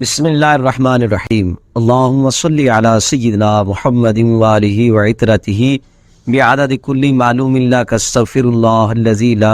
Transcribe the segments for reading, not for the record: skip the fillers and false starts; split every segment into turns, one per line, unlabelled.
बिस्मिल्लाहिर्रहमानिर्रहीम। अल्लाहुम्मा सल्लि अला सय्यिदिना मुहम्मदिन व आलिहि व इतरतिहि बिअददि कुल्लि मालूमिन लक अस्तगफिरुल्लाहल्लज़ी ला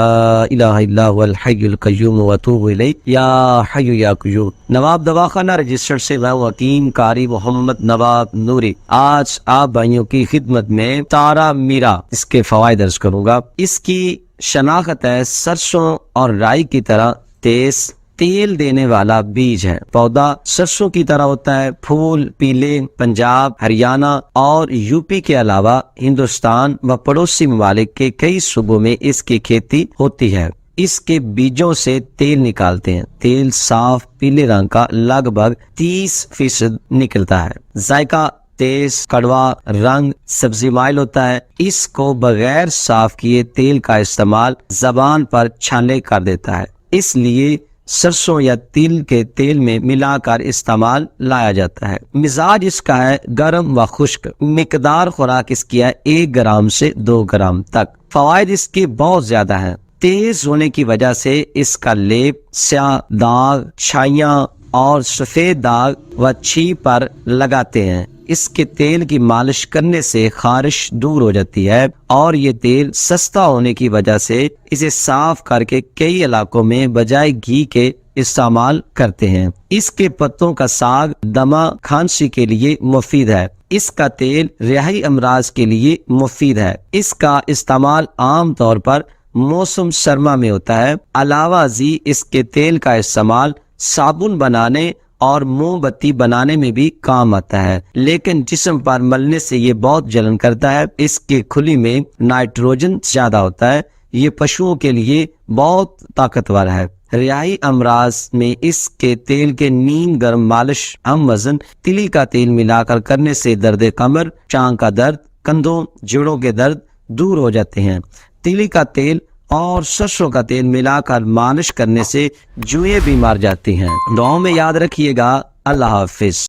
इलाहा इल्ला हुवल हय्युल क़य्यूम व अतूबु इलैहि या हय्यु या क़य्यूम। नवाब दवाखाना रजिस्टर्ड से मैं हकीम कारी मोहम्मद नवाब नूरी आज आप भाइयों की खिदमत में तारा मीरा इसके फवाइद अर्ज करूंगा। इसकी शनाख्त है सरसों और राई की तरह तेज तेल देने वाला बीज है। पौधा सरसों की तरह होता है। फूल पीले पंजाब, हरियाणा और यूपी के अलावा हिंदुस्तान व पड़ोसी ममालिक के कई सूबों में इसकी खेती होती है। इसके बीजों से तेल निकालते हैं। तेल साफ पीले रंग का लगभग 30% निकलता है। जायका तेज कड़वा रंग सब्जी माइल होता है। इसको बगैर साफ किए तेल का इस्तेमाल जबान पर छाले कर देता है, इसलिए सरसों या तिल के तेल में मिलाकर इस्तेमाल लाया जाता है। मिजाज इसका है गर्म व खुश्क। मिकदार खुराक इसकी है 1 ग्राम से 2 ग्राम तक। फवाइद इसके बहुत ज्यादा हैं। तेज होने की वजह से इसका लेप स्याह दाग, छाइयाँ और सफेद दाग व छी पर लगाते हैं। इसके तेल की मालिश करने से खारिश दूर हो जाती है और ये तेल सस्ता होने की वजह से इसे साफ करके कई इलाकों में बजाय घी के इस्तेमाल करते हैं। इसके पत्तों का साग दमा खांसी के लिए मुफीद है। इसका तेल रिहाई अमराज के लिए मुफीद है। इसका इस्तेमाल आम तौर पर मौसम सरमा में होता है। अलावा जी इसके तेल का इस्तेमाल साबुन बनाने और मोमबत्ती बनाने में भी काम आता है, लेकिन जिस्म पर मलने से ये बहुत जलन करता है। इसके खुली में नाइट्रोजन ज्यादा होता है। ये पशुओं के लिए बहुत ताकतवर है। रिहाई अमराज में इसके तेल के नीम गर्म मालिश हम वजन तिली का तेल मिलाकर करने से दर्द कमर, टांग का दर्द, कंधों जोड़ों के दर्द दूर हो जाते हैं। तिली का तेल और सरसों का तेल मिलाकर मालिश करने से जुएं भी मर जाती हैं। दुआओं में याद रखिएगा। अल्लाह हाफिज।